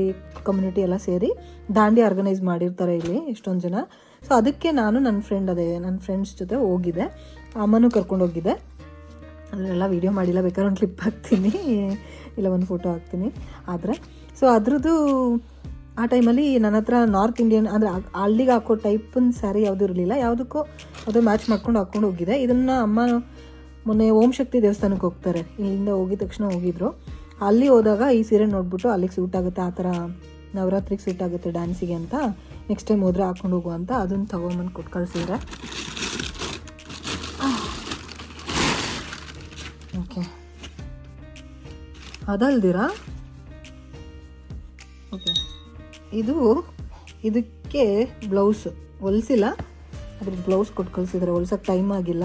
ಕಮ್ಯುನಿಟಿ ಎಲ್ಲ ಸೇರಿ ದಾಂಡಿ ಆರ್ಗನೈಸ್ ಮಾಡಿರ್ತಾರೆ ಇಲ್ಲಿ ಎಷ್ಟೊಂದು ಜನ. ಸೊ ಅದಕ್ಕೆ ನಾನು ನನ್ನ ಫ್ರೆಂಡ್ಸ್ ಜೊತೆ ಹೋಗಿದ್ದೆ, ಅಮ್ಮನೂ ಕರ್ಕೊಂಡು ಹೋಗಿದ್ದೆ. ಅದನ್ನೆಲ್ಲ ವೀಡಿಯೋ ಮಾಡಿಲ್ಲ, ಬೇಕಾದ್ರೆ ಒಂದು ಕ್ಲಿಪ್ ಹಾಕ್ತೀನಿ, ಇಲ್ಲ ಒಂದು ಫೋಟೋ ಹಾಕ್ತೀನಿ. ಆದರೆ ಸೊ ಅದ್ರದ್ದು ಆ ಟೈಮಲ್ಲಿ ನನ್ನ ಹತ್ರ ನಾರ್ತ್ ಇಂಡಿಯನ್ ಅಂದರೆ ಅಲ್ಲಿಗೆ ಹಾಕೋ ಟೈಪಿನ ಸ್ಯಾರಿ ಯಾವುದೂ ಇರಲಿಲ್ಲ. ಯಾವುದಕ್ಕೂ ಅದು ಮ್ಯಾಚ್ ಮಾಡ್ಕೊಂಡು ಹಾಕ್ಕೊಂಡು ಹೋಗಿದ್ದೆ. ಇದನ್ನು ಅಮ್ಮ ಮೊನ್ನೆ ಓಂ ಶಕ್ತಿ ದೇವಸ್ಥಾನಕ್ಕೆ ಹೋಗ್ತಾರೆ, ಇಲ್ಲಿಂದ ಹೋಗಿದ ತಕ್ಷಣ ಹೋಗಿದ್ರು. ಅಲ್ಲಿ ಹೋದಾಗ ಈ ಸೀರೆ ನೋಡ್ಬಿಟ್ಟು ಅಲ್ಲಿಗೆ ಸೂಟ್ ಆಗುತ್ತೆ, ಆ ಥರ ನವರಾತ್ರಿಗೆ ಸೂಟ್ ಆಗುತ್ತೆ ಡ್ಯಾನ್ಸಿಗೆ ಅಂತ, ನೆಕ್ಸ್ಟ್ ಟೈಮ್ ಹೋದರೆ ಹಾಕ್ಕೊಂಡು ಹೋಗು ಅಂತ ಅದನ್ನು ತೊಗೊಂಬಂದು ಕೊಟ್ಟು ಕಳಿಸಿದ್ರೆ. ಓಕೆ, ಅದಲ್ದಿರಾ ಓಕೆ, ಇದಕ್ಕೆ ಬ್ಲೌಸ್ ಹೊಲಿಸಿಲ್ಲ, ಅದ್ರ ಬ್ಲೌಸ್ ಕೊಟ್ಟು ಕಳಿಸಿದ್ರೆ, ಹೊಲ್ಸೋಕ್ಕೆ ಟೈಮ್ ಆಗಿಲ್ಲ.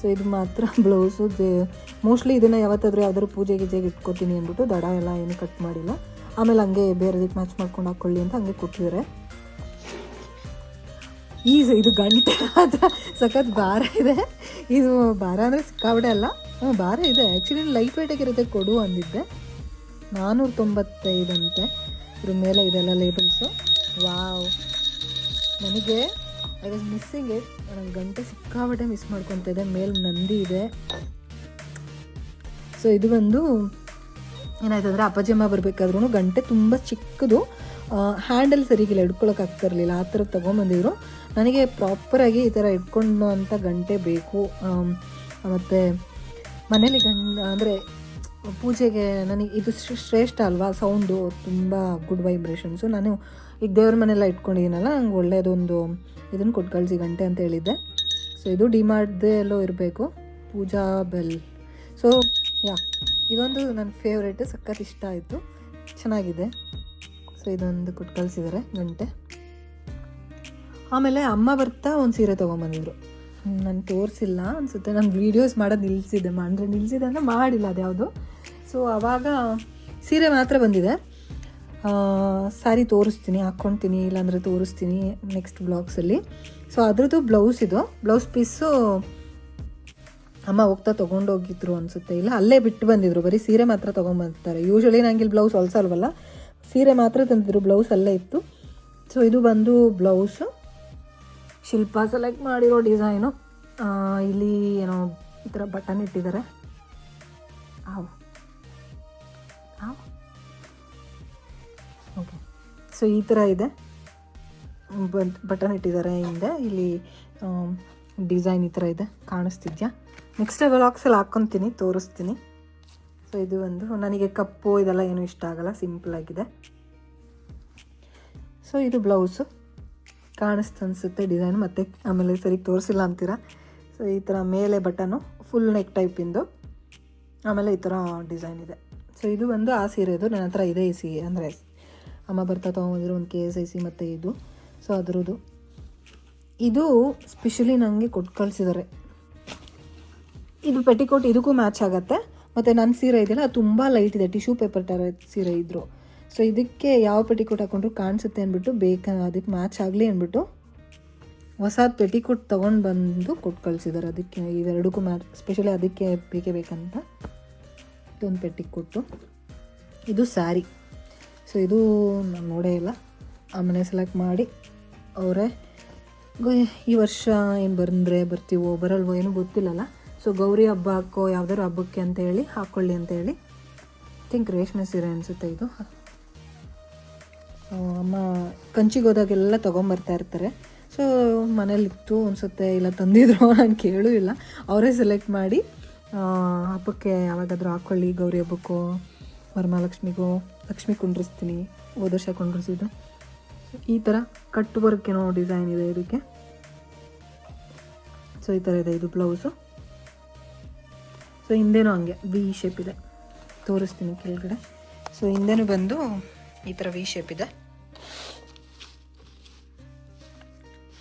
ಸೊ ಇದು ಮಾತ್ರ ಬ್ಲೌಸು. ಮೋಸ್ಟ್ಲಿ ಇದನ್ನು ಯಾವತ್ತಾದರೂ ಯಾವ್ದಾದ್ರು ಪೂಜೆ ಗೀಜೆಗೆ ಇಟ್ಕೋತೀನಿ ಅಂದ್ಬಿಟ್ಟು ದಡ ಎಲ್ಲ ಏನು ಕಟ್ ಮಾಡಿಲ್ಲ. ಆಮೇಲೆ ಹಂಗೆ ಬೇರೆದಕ್ಕೆ ಮ್ಯಾಚ್ ಮಾಡ್ಕೊಂಡು ಹಾಕ್ಕೊಳ್ಳಿ ಅಂತ ಹಂಗೆ ಕೊಟ್ಟಿದ್ದಾರೆ. ಇದು ಗಂಟೆ ಮಾತ್ರ ಸಖತ್ ಭಾರ ಇದೆ. ಇದು ಭಾರ ಅಂದರೆ ಸಿಕ್ಕಾಬಿಡೆ ಅಲ್ಲ, ಭಾರ ಇದೆ ಆ್ಯಕ್ಚುಲಿ. ಲೈಟ್ ವೇಟಾಗಿರುತ್ತೆ, ಕೊಡು ಅಂದಿದ್ದೆ. 495 ಅಂತೆ. ಇದ್ರ ಮೇಲೆ ಇದೆಲ್ಲ ಲೇಬಲ್ಸು. ವಾವ್, ನನಗೆ ಐ ವಾಸ್ ಮಿಸ್ಸಿಂಗ್ ಇಟ್. ನನಗೆ ಗಂಟೆ ಸಿಕ್ಕಾಬಿಟ್ಟೆ ಮಿಸ್ ಮಾಡ್ಕೊತ ಇದೆ. ಮೇಲೆ ನಂದಿ ಇದೆ. ಸೊ ಇದು ಬಂದು ಏನಾಯ್ತಂದರೆ ಅಪ್ಪಾಜಿಯಮ್ಮ ಬರಬೇಕಾದ್ರೂ ಗಂಟೆ ತುಂಬ ಚಿಕ್ಕದು, ಹ್ಯಾಂಡಲ್ ಸರಿಗಿಲ್ಲ, ಹಿಡ್ಕೊಳಕ್ಕೆ ಆಗ್ತಿರಲಿಲ್ಲ. ಆ ಥರ ತೊಗೊಂಬಂದಿದ್ರು. ನನಗೆ ಪ್ರಾಪರಾಗಿ ಈ ಥರ ಇಟ್ಕೊಂಡು ಅಂತ ಗಂಟೆ ಬೇಕು. ಮತ್ತು ಮನೇಲಿ ಅಂದರೆ ಪೂಜೆಗೆ ನನಗೆ ಇದು ಶ್ರೇಷ್ಠ ಅಲ್ವಾ, ಸೌಂಡು ತುಂಬ ಗುಡ್ ವೈಬ್ರೇಷನ್ಸು. ನಾನು ಈಗ ದೇವ್ರ ಮನೆಯೆಲ್ಲ ಇಟ್ಕೊಂಡಿದ್ದೀನಲ್ಲ, ನಂಗೆ ಒಳ್ಳೆಯದೊಂದು ಇದನ್ನು ಕೊಟ್ಟು ಕಳಿಸಿ ಗಂಟೆ ಅಂತ ಹೇಳಿದ್ದೆ. ಸೊ ಇದು ಡಿಮಾರ್ಟ್ದೇ ಎಲ್ಲೋ ಇರಬೇಕು, ಪೂಜಾ ಬೆಲ್. ಸೊ ಇದೊಂದು ನನ್ನ ಫೇವ್ರೇಟ್, ಸಖತ್ ಇಷ್ಟ ಆಯಿತು, ಚೆನ್ನಾಗಿದೆ. ಸೊ ಇದೊಂದು ಕೊಟ್ಟು ಕಳಿಸಿದ್ದಾರೆ ಗಂಟೆ. ಆಮೇಲೆ ಅಮ್ಮ ಬರ್ತಾ ಒಂದು ಸೀರೆ ತೊಗೊಂಬಂದಿದ್ರು. ನಾನು ತೋರಿಸಿಲ್ಲ ಅನಿಸುತ್ತೆ, ನಾನು ವೀಡಿಯೋಸ್ ಮಾಡೋದು ನಿಲ್ಲಿಸಿದೆ ಅಂದರೆ ಮಾಡಿಲ್ಲ ಅದ್ಯಾವುದು. ಸೊ ಆವಾಗ ಸೀರೆ ಮಾತ್ರ ಬಂದಿದೆ. ಸ್ಯಾರಿ ತೋರಿಸ್ತೀನಿ, ಹಾಕ್ಕೊಳ್ತೀನಿ, ಇಲ್ಲಾಂದರೆ ತೋರಿಸ್ತೀನಿ ನೆಕ್ಸ್ಟ್ ಬ್ಲಾಗ್ಸಲ್ಲಿ. ಸೊ ಅದ್ರದ್ದು ಬ್ಲೌಸ್ ಪೀಸು ಅಮ್ಮ ಹೋಗ್ತಾ ತೊಗೊಂಡೋಗಿದ್ರು ಅನಿಸುತ್ತೆ, ಇಲ್ಲ ಅಲ್ಲೇ ಬಿಟ್ಟು ಬಂದಿದ್ರು. ಬರೀ ಸೀರೆ ಮಾತ್ರ ತೊಗೊಂಬರ್ತಾರೆ. ಯೂಶ್ವಲಿ ನನಗೆ ಇಲ್ಲಿ ಬ್ಲೌಸ್ ಹೊಲ್ಸಲ್ವಲ್ಲ, ಸೀರೆ ಮಾತ್ರ ತಂದಿದ್ರು, ಬ್ಲೌಸ್ ಅಲ್ಲೇ ಇತ್ತು. ಸೊ ಇದು ಬಂದು ಬ್ಲೌಸು, ಶಿಲ್ಪ ಸೆಲೆಕ್ಟ್ ಮಾಡಿರೋ ಡಿಸೈನು. ಇಲ್ಲಿ ಏನೋ ಈ ಥರ ಬಟನ್ ಇಟ್ಟಿದ್ದಾರೆ. ಓಕೆ, ಸೊ ಈ ಥರ ಇದೆ, ಬಟನ್ ಇಟ್ಟಿದ್ದಾರೆ ಹಿಂದೆ. ಇಲ್ಲಿ ಡಿಸೈನ್ ಈ ಥರ ಇದೆ, ಕಾಣಿಸ್ತಿದ್ಯಾ? ನೆಕ್ಸ್ಟ್ ವ್ಲಾಗ್ಸಲ್ಲಿ ಹಾಕ್ಕೊತೀನಿ, ತೋರಿಸ್ತೀನಿ. ಸೊ ಇದು ಒಂದು ನನಗೆ ಕಪ್ಪು ಇದೆಲ್ಲ ಏನೂ ಇಷ್ಟ ಆಗಲ್ಲ, ಸಿಂಪಲಾಗಿದೆ. ಸೊ ಇದು ಬ್ಲೌಸು, ಕಾಣಿಸ್ತು ಅನಿಸುತ್ತೆ ಡಿಸೈನ್. ಮತ್ತು ಆಮೇಲೆ ಸರಿ ತೋರಿಸಿಲ್ಲ ಅಂತೀರಾ. ಸೊ ಈ ಥರ ಮೇಲೆ ಬಟನು ಫುಲ್ ನೆಕ್ ಟೈಪಿಂದು, ಆಮೇಲೆ ಈ ಥರ ಡಿಸೈನ್ ಇದೆ. ಸೊ ಇದು ಒಂದು ಆ ಸೀರೆದು ನನ್ನ ಹತ್ರ ಇದೆ. ಈ ಸೀರೆ ಅಂದರೆ ಅಮ್ಮ ಬರ್ತಾ ತೊಗೊಂಡಿರೋ ಒಂದು KSIC ಮತ್ತು ಇದು. ಸೊ ಅದರದ್ದು ಇದು ಸ್ಪೆಷಲಿ ನನಗೆ ಕೊಟ್ಟು ಕಳಿಸಿದ್ದಾರೆ. ಇದು ಪೆಟಿಕೋಟ್ ಇದಕ್ಕೂ ಮ್ಯಾಚ್ ಆಗುತ್ತೆ. ಮತ್ತು ನನ್ನ ಸೀರೆ ಇದೆಯಲ್ಲ ಅದು ತುಂಬ ಲೈಟ್ ಇದೆ, ಟಿಶ್ಯೂ ಪೇಪರ್ ಥರ ಸೀರೆ ಇದ್ದರು. ಸೊ ಇದಕ್ಕೆ ಯಾವ ಪೆಟಿಕೋಟ್ ಹಾಕೊಂಡ್ರು ಕಾಣಿಸುತ್ತೆ ಅಂದ್ಬಿಟ್ಟು ಅದಕ್ಕೆ ಮ್ಯಾಚ್ ಆಗಲಿ ಅಂದ್ಬಿಟ್ಟು ಹೊಸದು ಪೆಟಿಕೋಟ್ ತೊಗೊಂಡು ಬಂದು ಕೊಟ್ಟು ಕಳಿಸಿದ್ದಾರೆ. ಅದಕ್ಕೆ ಇವೆರಡಕ್ಕೂ ಸ್ಪೆಷಲಿ ಅದಕ್ಕೆ ಬೇಕಂತ ಇದೊಂದು ಪೆಟಿಕೋಟು. ಇದು ಸ್ಯಾರಿ. ಸೊ ಇದು ನಾನು ನೋಡೇ ಇಲ್ಲ, ಆಮೇಲೆ ಸೆಲೆಕ್ಟ್ ಮಾಡಿ ಅವರೇ ಈ ವರ್ಷ ಏನು ಬರ್ತೀವೋ ಬರಲ್ವೋ ಏನೂ ಗೊತ್ತಿಲ್ಲಲ್ಲ. ಸೊ ಗೌರಿ ಹಬ್ಬಕ್ಕೋ ಯಾವ್ದಾದ್ರು ಹಬ್ಬಕ್ಕೆ ಅಂತ ಹೇಳಿ ಹಾಕ್ಕೊಳ್ಳಿ ಅಂತ ಹೇಳಿ. ಥಿಂಕ್ ರೇಷ್ಮೆ ಸೀರೆ ಅನಿಸುತ್ತೆ ಇದು. ಅಮ್ಮ ಕಂಚಿಗೆ ಹೋದಾಗೆಲ್ಲ ತೊಗೊಂಬರ್ತಾ ಇರ್ತಾರೆ. ಸೊ ಮನೇಲಿತ್ತು ಅನಿಸುತ್ತೆ, ಇಲ್ಲ ತಂದಿದ್ರು, ನಾನು ಕೇಳೂ ಇಲ್ಲ. ಅವರೇ ಸೆಲೆಕ್ಟ್ ಮಾಡಿ ಹಬ್ಬಕ್ಕೆ ಯಾವಾಗಾದರೂ ಹಾಕ್ಕೊಳ್ಳಿ, ಗೌರಿ ಹಬ್ಬಕ್ಕೋ ವರಮಹಾಲಕ್ಷ್ಮಿಗೋ, ಲಕ್ಷ್ಮಿ ಕುಂಡ್ರಿಸ್ತೀನಿ, ಹೋದ ವರ್ಷ ಕುಂಡ್ರಿಸಿದ್ದು. ಈ ಥರ ಕಟ್ ವರ್ಕ್ ಏನೋ ಡಿಸೈನ್ ಇದೆ ಇದಕ್ಕೆ. ಸೊ ಈ ಥರ ಇದೆ ಇದು ಬ್ಲೌಸು. ಸೊ ಹಿಂದೆನೂ ಹಂಗೆ ವಿ ಶೇಪ್ ಇದೆ, ತೋರಿಸ್ತೀನಿ ಕೆಳಗಡೆ. ಸೊ ಹಿಂದೆನೂ ಬಂದು ಈ ಥರ ವಿ ಶೇಪ್ ಇದೆ,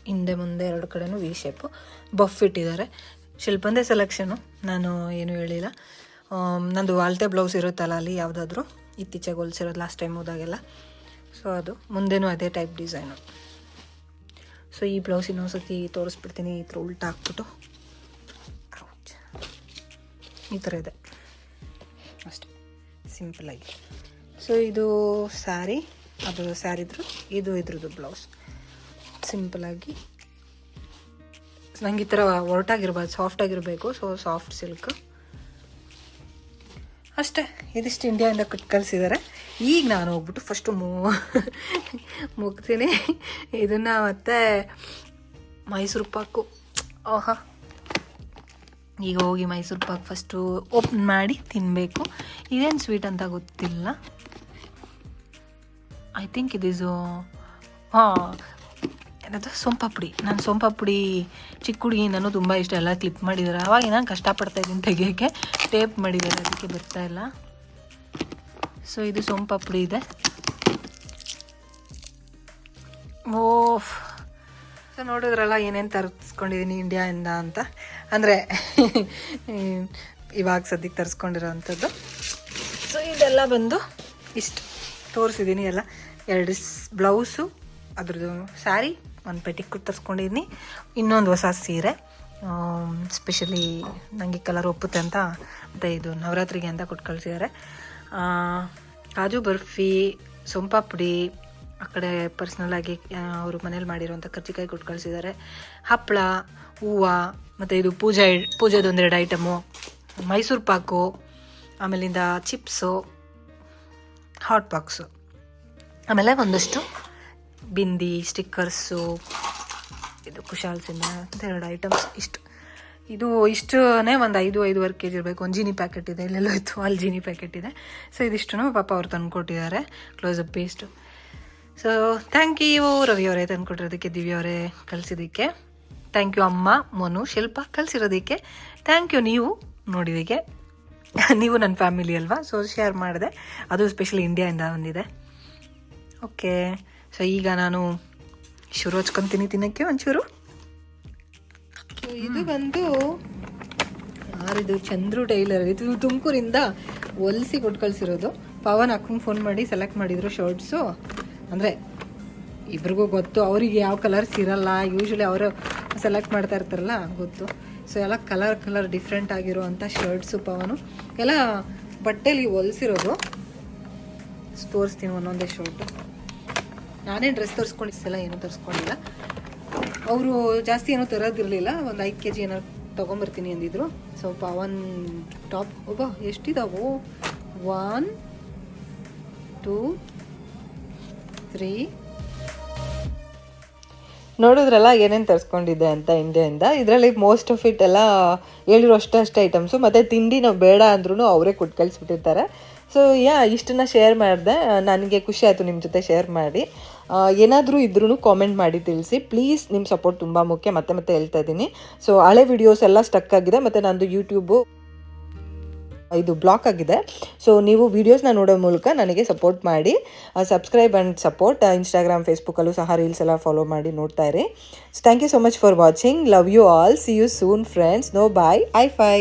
ಹಿಂದೆ ಮುಂದೆ ಎರಡು ಕಡೆನೂ ವಿ ಶೇಪು. ಬಫ್ ಇಟ್ಟಿದ್ದಾರೆ. ಶಿಲ್ಪಂದೇ ಸೆಲೆಕ್ಷನು, ನಾನು ಏನೂ ಹೇಳಿಲ್ಲ. ನಂದು ಅಳತೆ ಬ್ಲೌಸ್ ಇರುತ್ತಲ್ಲ ಅಲ್ಲಿ ಯಾವುದಾದ್ರೂ ಇತ್ತೀಚೆಗೆ ಹೊಲ್ಸಿರೋದು ಲಾಸ್ಟ್ ಟೈಮ್ ಹೋದಾಗೆಲ್ಲ. ಸೊ ಅದು ಮುಂದೆನೂ ಅದೇ ಟೈಪ್ ಡಿಸೈನು. ಸೊ ಈ ಬ್ಲೌಸ್ ಇನ್ನೊಂದ್ಸತಿ ತೋರಿಸ್ಬಿಡ್ತೀನಿ. ಈ ಥರ ಉಲ್ಟಾ ಹಾಕ್ಬಿಟ್ಟು ಈ ಥರ ಇದೆ ಅಷ್ಟೇ, ಸಿಂಪಲಾಗಿ. ಸೊ ಇದು ಸ್ಯಾರಿ, ಅದು ಸ್ಯಾರಿದ್ರು, ಇದು ಇದ್ರದ್ದು ಬ್ಲೌಸ್. ಸಿಂಪಲಾಗಿ ನಂಗೆ ಈ ಥರ ಒರಟಾಗಿರ್ಬಾರ್ದು, ಸಾಫ್ಟಾಗಿರಬೇಕು. ಸೊ ಸಾಫ್ಟ್ ಸಿಲ್ಕ್ ಅಷ್ಟೇ. ಇದಿಷ್ಟು ಇಂಡಿಯಾದಿಂದ ಕಟ್ ಕಳಿಸಿದ್ದಾರೆ. ಈಗ ನಾನು ಹೋಗ್ಬಿಟ್ಟು ಫಸ್ಟು ಮುಗ್ತೀನಿ ಇದನ್ನು. ಮತ್ತು ಮೈಸೂರು ಪಾಕು, ಆಹಾ, ಈಗ ಹೋಗಿ ಮೈಸೂರು ಪಾಕ್ ಫಸ್ಟು ಓಪನ್ ಮಾಡಿ ತಿನ್ನಬೇಕು. ಇದೇನು ಸ್ವೀಟ್ ಅಂತ ಗೊತ್ತಿಲ್ಲ. ಐ ಥಿಂಕ್ ಇದಿದು ಏನದು ಸೋಂಪಾಪುಡಿ. ನಾನು ಸೋಂಪಾಪುಡಿ ಚಿಕ್ಕ ಹುಡುಗಿಯಿಂದನೂ ತುಂಬ ಇಷ್ಟ. ಎಲ್ಲ ಕ್ಲಿಪ್ ಮಾಡಿದ್ದಾರೆ. ಅವಾಗ ನಾನು ಕಷ್ಟಪಡ್ತಾಯಿದ್ದೀನಿ ತೆಗಿಯೋಕ್ಕೆ, ಟೇಪ್ ಮಾಡಿದ್ದಾರೆ, ಅದಕ್ಕೆ ಬರ್ತಾಯಿಲ್ಲ. ಸೊ ಇದು ಸೋಂಪಾಪುಡಿ ಇದೆ. ಓಫ್, ಸೊ ನೋಡಿದ್ರಲ್ಲ ಏನೇನು ತರಿಸ್ಕೊಂಡಿದ್ದೀನಿ ಇಂಡಿಯಾದಿಂದ ಅಂತ. ಅಂದರೆ ಇವಾಗ ಸದ್ಯಕ್ಕೆ ತರಿಸ್ಕೊಂಡಿರೋ ಅಂಥದ್ದು. ಸೊ ಇದೆಲ್ಲ ಬಂದು ಇಷ್ಟು ತೋರಿಸಿದ್ದೀನಿ ಎಲ್ಲ. 2 ಬ್ಲೌಸು, ಅದ್ರದ್ದು ಸ್ಯಾರಿ, ಒಂದು ಪೆಟಿಕೋಟ್ ತರಿಸ್ಕೊಂಡಿದ್ದೀನಿ, ಇನ್ನೊಂದು ಹೊಸ ಸೀರೆ, ಸ್ಪೆಷಲಿ ನನಗೆ ಕಲರ್ ಒಪ್ಪುತ್ತೆ ಅಂತ, ಮತ್ತು ಇದು ನವರಾತ್ರಿಗೆ ಅಂತ ಕೊಟ್ಟು ಕಳಿಸಿದ್ದಾರೆ. ಕಾಜು ಬರ್ಫಿ, ಸೋಂಪಾಪುಡಿ, ಆ ಕಡೆ ಪರ್ಸ್ನಲಾಗಿ ಅವರು ಮನೇಲಿ ಮಾಡಿರೋಂಥ ಕರ್ಜಿಕಾಯಿ ಕೊಟ್ಟು ಕಳಿಸಿದ್ದಾರೆ, ಹಪ್ಪಳ, ಹೂವು, ಮತ್ತು ಇದು ಪೂಜೆದು 2 ಐಟಮು, ಮೈಸೂರು ಪಾಕು, ಆಮೇಲಿಂದ ಚಿಪ್ಸು, ಹಾಟ್ ಬಾಕ್ಸು, ಆಮೇಲೆ ಒಂದಷ್ಟು ಬಿಂದಿ, ಸ್ಟಿಕ್ಕರ್ಸು, ಇದು ಕುಶಾಲ್ಸಿಂದ ಅಂತ 2 ಐಟಮ್ಸ್. ಇದು ಇಷ್ಟೇ ಒಂದು 5-5.5 kg ಇರಬೇಕು. ಒಂದು ಜೀನಿ ಪ್ಯಾಕೆಟ್ ಇದೆ, ಇಲ್ಲೆಲ್ಲೋ ಇತ್ತು, ಅಲ್ಲಿ ಜೀನಿ ಪ್ಯಾಕೆಟ್ ಇದೆ. ಸೊ ಇದಿಷ್ಟು ಪಾಪ ಅವ್ರು ತಂದುಕೊಟ್ಟಿದ್ದಾರೆ, closeup paste. So thank you Ravi ಅವರೇ ತಂದುಕೊಟ್ಟಿರೋದಕ್ಕೆ, ದಿವ್ಯ ಅವರೇ ಕಳಿಸಿದ್ದಕ್ಕೆ ಥ್ಯಾಂಕ್ ಯು, ಅಮ್ಮ, ಮನು, ಶಿಲ್ಪ ಕಳಿಸಿರೋದಕ್ಕೆ ಥ್ಯಾಂಕ್ ಯು. ನೀವು ನೋಡಿದಕ್ಕೆ, ನೀವು ನನ್ನ ಫ್ಯಾಮಿಲಿ ಅಲ್ವಾ, ಸೊ ಶೇರ್ ಮಾಡಿದೆ, ಅದು ಸ್ಪೆಷಲಿ ಇಂಡಿಯಾಯಿಂದ ಬಂದಿದೆ. ಓಕೆ, ಸೊ ಈಗ ನಾನು ಶುರು ಹಚ್ಕೊತೀನಿ ತಿನ್ನೋಕ್ಕೆ ಒಂಚೂರು. ಇದು ಬಂದು ಯಾರಿದು, ಚಂದ್ರು ಟೈಲರ್, ಇದು ತುಮಕೂರಿಂದ ಹೊಲಿಸಿ ಕೊಟ್ಟು ಕಳಿಸಿರೋದು. ಪವನ್ ಅಕ್ಕಂಗೆ ಫೋನ್ ಮಾಡಿ ಸೆಲೆಕ್ಟ್ ಮಾಡಿದ್ರು ಶರ್ಟ್ಸು. ಅಂದರೆ ಇಬ್ರಿಗೂ ಗೊತ್ತು, ಅವರಿಗೆ ಯಾವ ಕಲರ್ಸ್ ಇರಲ್ಲ, ಯೂಶ್ವಲಿ ಅವರು ಸೆಲೆಕ್ಟ್ ಮಾಡ್ತಾ ಇರ್ತಾರಲ್ಲ ಗೊತ್ತು. ಸೊ ಎಲ್ಲ ಕಲರ್ ಡಿಫ್ರೆಂಟ್ ಆಗಿರೋ ಅಂಥ ಶರ್ಟ್ಸು ಪವನು ಎಲ್ಲ ಬಟ್ಟೆಲಿ ಹೊಲಿಸಿರೋದು. ತೋರಿಸ್ತೀನಿ ಒಂದೊಂದೇ ಶರ್ಟು. ನಾನೇ ಡ್ರೆಸ್ ತರಿಸ್ಕೊಂಡಿದ್ದೆಲ್ಲ, ಏನೂ ತರಿಸ್ಕೊಂಡಿಲ್ಲ. ಅವರು ಜಾಸ್ತಿ ಏನೂ ತರೋದಿರಲಿಲ್ಲ, ಒಂದು 5 kg ಏನಾದ್ರು ತೊಗೊಂಬರ್ತೀನಿ ಅಂದಿದ್ರು. ಸೊ ಪವನ್ ಟಾಪ್ ಎಷ್ಟಿದಾವು, 1 2 3 ನೋಡಿದ್ರಲ್ಲ ಏನೇನು ತರಿಸ್ಕೊಂಡಿದ್ದೆ ಅಂತ ಇಂಡಿಯಾದಿಂದ. ಇದರಲ್ಲಿ ಮೋಸ್ಟ್ ಆಫ್ ಇಟ್ ಎಲ್ಲ ಹೇಳಿರೋ ಅಷ್ಟೇ ಐಟಮ್ಸು, ಮತ್ತು ತಿಂಡಿ ನಾವು ಬೇಡ ಅಂದ್ರೂ ಅವರೇ ಕೊಟ್ಟು ಕಳಿಸ್ಬಿಟ್ಟಿರ್ತಾರೆ. ಸೊ ಇಷ್ಟನ್ನು ಶೇರ್ ಮಾಡಿದೆ, ನನಗೆ ಖುಷಿ ಆಯಿತು ನಿಮ್ಮ ಜೊತೆ ಶೇರ್ ಮಾಡಿ. ಏನಾದರೂ ಇದ್ರೂ ಕಾಮೆಂಟ್ ಮಾಡಿ ತಿಳಿಸಿ ಪ್ಲೀಸ್. ನಿಮ್ಮ ಸಪೋರ್ಟ್ ತುಂಬ ಮುಖ್ಯ, ಮತ್ತೆ ಹೇಳ್ತಾ ಇದ್ದೀನಿ. ಸೊ ಹಳೆ ವಿಡಿಯೋಸ್ ಎಲ್ಲ ಸ್ಟಕ್ ಆಗಿದೆ, ಮತ್ತು ನಂದು ಯೂಟ್ಯೂಬು ಇದು ಬ್ಲಾಕ್ ಆಗಿದೆ. ಸೊ ನೀವು ವೀಡಿಯೋಸ್ನ ನೋಡೋ ಮೂಲಕ ನನಗೆ ಸಪೋರ್ಟ್ ಮಾಡಿ, ಸಬ್ಸ್ಕ್ರೈಬ್ ಆ್ಯಂಡ್ ಸಪೋರ್ಟ್. ಇನ್ಸ್ಟಾಗ್ರಾಮ್, ಫೇಸ್ಬುಕ್ಕಲ್ಲೂ ಸಹ ರೀಲ್ಸ್ ಎಲ್ಲ ಫಾಲೋ ಮಾಡಿ ನೋಡ್ತಾ ಇರಿ. So thank you so much for watching. Love you all. See you soon friends. No bye. ಐ ಫೈ.